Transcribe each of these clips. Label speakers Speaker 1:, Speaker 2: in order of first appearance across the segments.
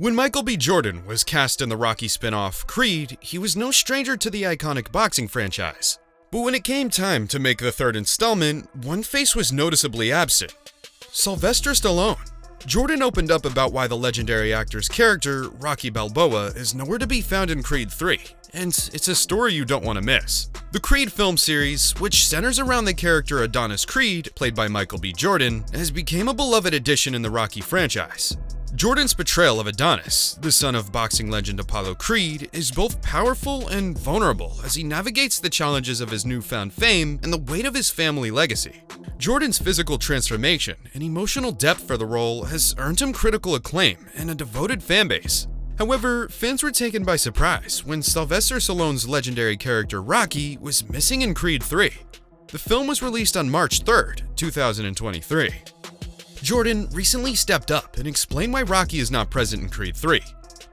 Speaker 1: When Michael B. Jordan was cast in the Rocky spinoff Creed, he was no stranger to the iconic boxing franchise. But when it came time to make the third installment, one face was noticeably absent: Sylvester Stallone. Jordan opened up about why the legendary actor's character, Rocky Balboa, is nowhere to be found in Creed 3, and it's a story you don't want to miss. The Creed film series, which centers around the character Adonis Creed, played by Michael B. Jordan, has become a beloved addition in the Rocky franchise. Jordan's portrayal of Adonis, the son of boxing legend Apollo Creed, is both powerful and vulnerable as he navigates the challenges of his newfound fame and the weight of his family legacy. Jordan's physical transformation and emotional depth for the role has earned him critical acclaim and a devoted fanbase. However, fans were taken by surprise when Sylvester Stallone's legendary character Rocky was missing in Creed 3. The film was released on March 3rd, 2023. Jordan recently stepped up and explained why Rocky is not present in Creed 3.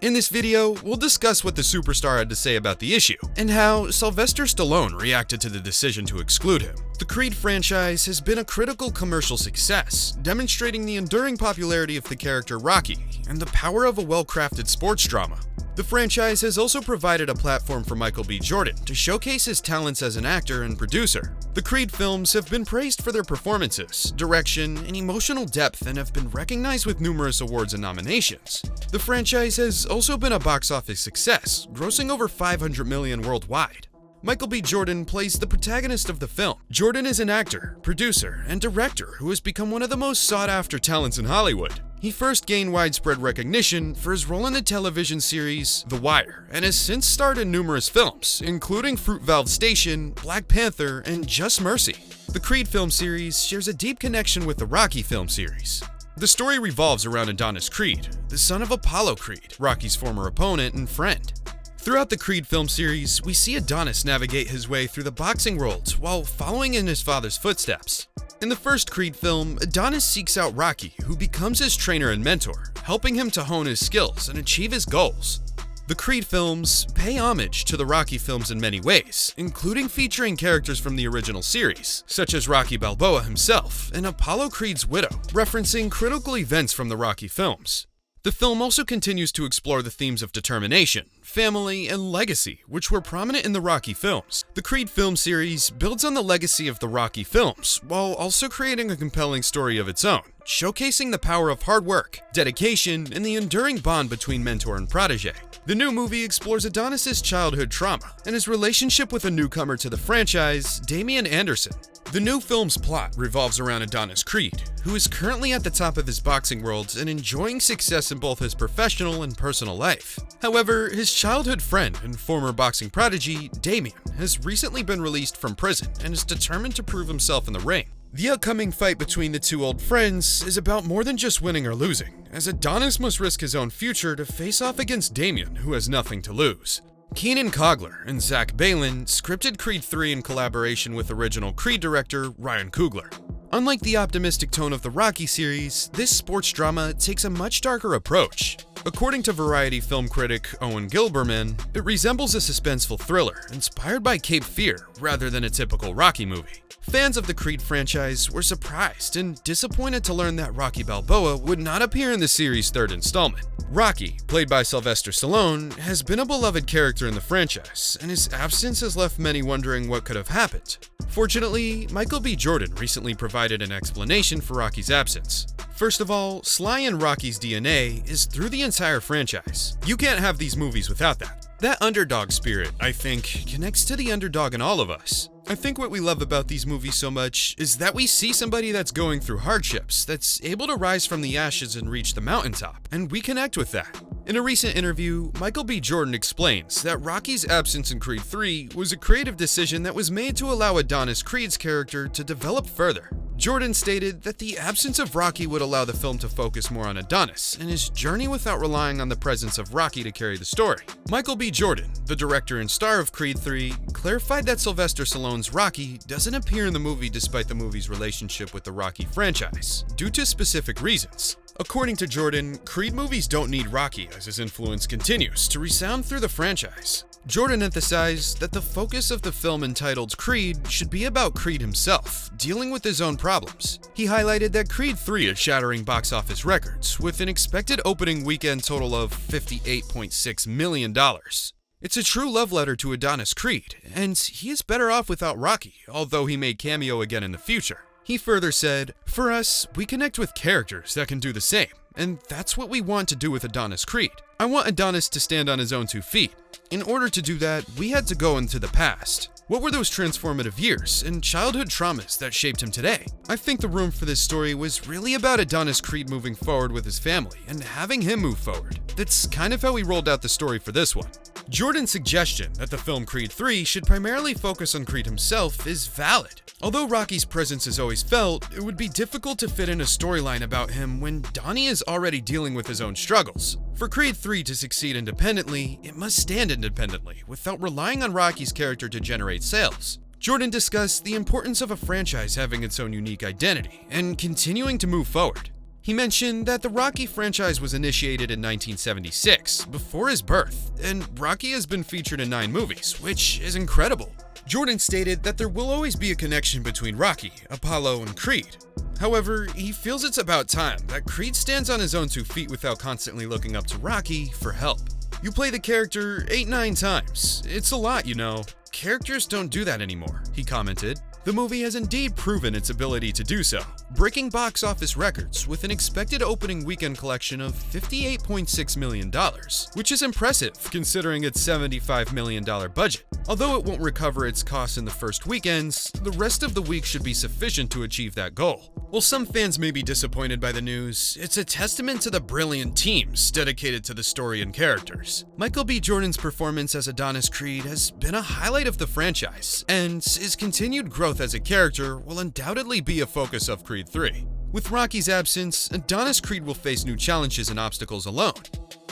Speaker 1: In this video, we'll discuss what the superstar had to say about the issue, and how Sylvester Stallone reacted to the decision to exclude him. The Creed franchise has been a critical commercial success, demonstrating the enduring popularity of the character Rocky and the power of a well-crafted sports drama. The franchise has also provided a platform for Michael B. Jordan to showcase his talents as an actor and producer. The Creed films have been praised for their performances, direction, and emotional depth and have been recognized with numerous awards and nominations. The franchise has also been a box office success, grossing over $500 million worldwide. Michael B. Jordan plays the protagonist of the film. Jordan is an actor, producer, and director who has become one of the most sought-after talents in Hollywood. He first gained widespread recognition for his role in the television series The Wire, and has since starred in numerous films, including Fruit Valve Station, Black Panther, and Just Mercy. The Creed film series shares a deep connection with the Rocky film series. The story revolves around Adonis Creed, the son of Apollo Creed, Rocky's former opponent and friend. Throughout the Creed film series, we see Adonis navigate his way through the boxing world while following in his father's footsteps. In the first Creed film, Adonis seeks out Rocky, who becomes his trainer and mentor, helping him to hone his skills and achieve his goals. The Creed films pay homage to the Rocky films in many ways, including featuring characters from the original series, such as Rocky Balboa himself and Apollo Creed's widow, referencing critical events from the Rocky films. The film also continues to explore the themes of determination, family, and legacy, which were prominent in the Rocky films. The Creed film series builds on the legacy of the Rocky films, while also creating a compelling story of its own, showcasing the power of hard work, dedication, and the enduring bond between mentor and protege. The new movie explores Adonis' childhood trauma and his relationship with a newcomer to the franchise, Damian Anderson. The new film's plot revolves around Adonis Creed, who is currently at the top of his boxing world and enjoying success in both his professional and personal life. However, his childhood friend and former boxing prodigy, Damian, has recently been released from prison and is determined to prove himself in the ring. The upcoming fight between the two old friends is about more than just winning or losing, as Adonis must risk his own future to face off against Damian, who has nothing to lose. Keenan Cogler and Zach Balin scripted Creed 3 in collaboration with original Creed director Ryan Coogler. Unlike the optimistic tone of the Rocky series, this sports drama takes a much darker approach. According to Variety film critic Owen Gilberman, it resembles a suspenseful thriller inspired by Cape Fear rather than a typical Rocky movie. Fans of the Creed franchise were surprised and disappointed to learn that Rocky Balboa would not appear in the series' third installment. Rocky, played by Sylvester Stallone, has been a beloved character in the franchise, and his absence has left many wondering what could have happened. Fortunately, Michael B. Jordan recently provided an explanation for Rocky's absence. First of all, Sly and Rocky's DNA is through the entire franchise. You can't have these movies without that. That underdog spirit, I think, connects to the underdog in all of us. I think what we love about these movies so much is that we see somebody that's going through hardships, that's able to rise from the ashes and reach the mountaintop, and we connect with that. In a recent interview, Michael B. Jordan explains that Rocky's absence in Creed 3 was a creative decision that was made to allow Adonis Creed's character to develop further. Jordan stated that the absence of Rocky would allow the film to focus more on Adonis and his journey without relying on the presence of Rocky to carry the story. Michael B. Jordan, the director and star of Creed 3, clarified that Sylvester Stallone's Rocky doesn't appear in the movie despite the movie's relationship with the Rocky franchise, due to specific reasons. According to Jordan, Creed movies don't need Rocky as his influence continues to resound through the franchise. Jordan emphasized that the focus of the film entitled Creed should be about Creed himself, dealing with his own problems. He highlighted that Creed 3 is shattering box office records, with an expected opening weekend total of $58.6 million. It's a true love letter to Adonis Creed, and he is better off without Rocky, although he may cameo again in the future. He further said, "For us, we connect with characters that can do the same, and that's what we want to do with Adonis Creed. I want Adonis to stand on his own 2 feet. In order to do that, we had to go into the past. What were those transformative years and childhood traumas that shaped him today? I think the room for this story was really about Adonis Creed moving forward with his family and having him move forward. That's kind of how we rolled out the story for this one." Jordan's suggestion that the film Creed 3 should primarily focus on Creed himself is valid. Although Rocky's presence is always felt, it would be difficult to fit in a storyline about him when Donnie is already dealing with his own struggles. For Creed 3 to succeed independently, it must stand independently, without relying on Rocky's character to generate sales. Jordan discussed the importance of a franchise having its own unique identity and continuing to move forward. He mentioned that the Rocky franchise was initiated in 1976, before his birth, and Rocky has been featured in 9 movies, which is incredible. Jordan stated that there will always be a connection between Rocky, Apollo, and Creed. However, he feels it's about time that Creed stands on his own 2 feet without constantly looking up to Rocky for help. "You play the character 8-9 times. It's a lot, you know. Characters don't do that anymore," he commented. The movie has indeed proven its ability to do so, breaking box office records with an expected opening weekend collection of $58.6 million, which is impressive considering its $75 million budget. Although it won't recover its costs in the first weekends, the rest of the week should be sufficient to achieve that goal. While some fans may be disappointed by the news, it's a testament to the brilliant teams dedicated to the story and characters. Michael B. Jordan's performance as Adonis Creed has been a highlight of the franchise, and his continued growth as a character will undoubtedly be a focus of Creed 3. With Rocky's absence, Adonis Creed will face new challenges and obstacles alone.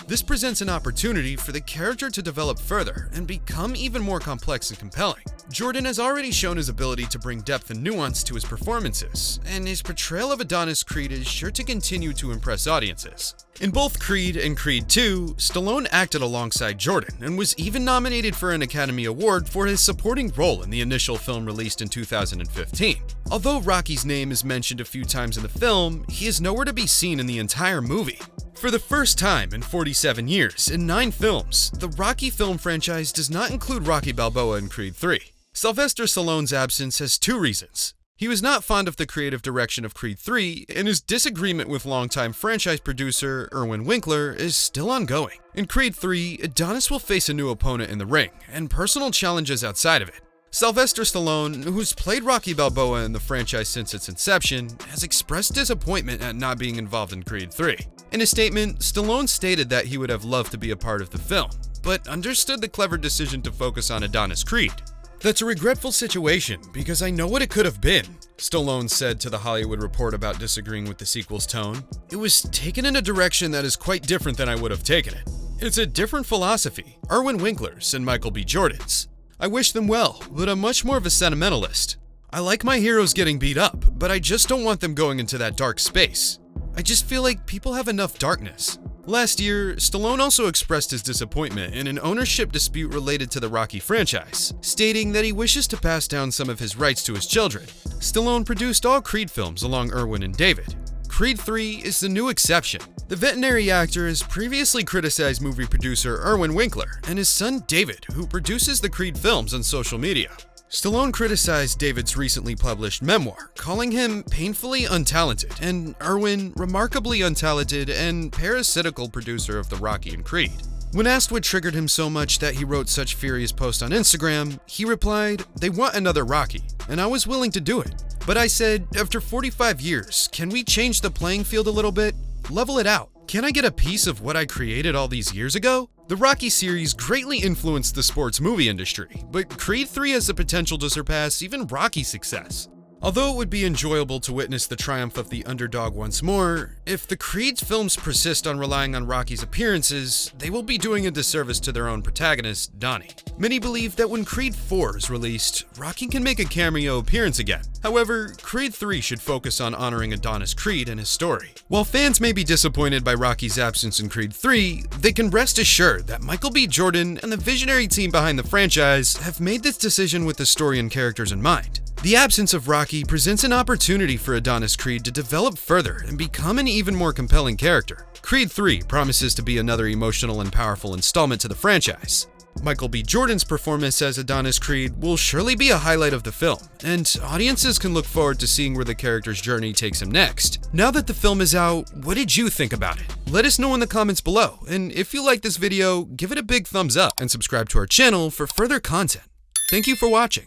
Speaker 1: This presents an opportunity for the character to develop further and become even more complex and compelling. Jordan has already shown his ability to bring depth and nuance to his performances, and his portrayal of Adonis Creed is sure to continue to impress audiences. In both Creed and Creed 2, Stallone acted alongside Jordan and was even nominated for an Academy Award for his supporting role in the initial film released in 2015. Although Rocky's name is mentioned a few times in the film, he is nowhere to be seen in the entire movie. For the first time in 47 years, in 9 films, the Rocky film franchise does not include Rocky Balboa in Creed 3. Sylvester Stallone's absence has 2 reasons. He was not fond of the creative direction of Creed 3, and his disagreement with longtime franchise producer Irwin Winkler is still ongoing. In Creed 3, Adonis will face a new opponent in the ring, and personal challenges outside of it. Sylvester Stallone, who's played Rocky Balboa in the franchise since its inception, has expressed disappointment at not being involved in Creed 3. In a statement, Stallone stated that he would have loved to be a part of the film, but understood the clever decision to focus on Adonis Creed. "That's a regretful situation, because I know what it could have been," Stallone said to The Hollywood Report about disagreeing with the sequel's tone. "It was taken in a direction that is quite different than I would have taken it. It's a different philosophy, Irwin Winkler's and Michael B. Jordan's. I wish them well, but I'm much more of a sentimentalist. I like my heroes getting beat up, but I just don't want them going into that dark space. I just feel like people have enough darkness." Last year, Stallone also expressed his disappointment in an ownership dispute related to the Rocky franchise, stating that he wishes to pass down some of his rights to his children. Stallone produced all Creed films along Irwin and David. Creed 3 is the new exception. The veterinary actor has previously criticized movie producer Irwin Winkler and his son David, who produces the Creed films on social media. Stallone criticized David's recently published memoir, calling him painfully untalented, and Irwin remarkably untalented and parasitical producer of the Rocky and Creed. When asked what triggered him so much that he wrote such furious posts on Instagram, he replied, "They want another Rocky, and I was willing to do it. But I said, after 45 years, can we change the playing field a little bit? Level it out. Can I get a piece of what I created all these years ago?" The Rocky series greatly influenced the sports movie industry, but Creed 3 has the potential to surpass even Rocky's success. Although it would be enjoyable to witness the triumph of the underdog once more, if the Creed films persist on relying on Rocky's appearances, they will be doing a disservice to their own protagonist, Donnie. Many believe that when Creed 4 is released, Rocky can make a cameo appearance again. However, Creed 3 should focus on honoring Adonis Creed and his story. While fans may be disappointed by Rocky's absence in Creed 3, they can rest assured that Michael B. Jordan and the visionary team behind the franchise have made this decision with the story and characters in mind. The absence of Rocky presents an opportunity for Adonis Creed to develop further and become an even more compelling character. Creed 3 promises to be another emotional and powerful installment to the franchise. Michael B. Jordan's performance as Adonis Creed will surely be a highlight of the film, and audiences can look forward to seeing where the character's journey takes him next. Now that the film is out, what did you think about it? Let us know in the comments below, and if you like this video, give it a big thumbs up and subscribe to our channel for further content. Thank you for watching.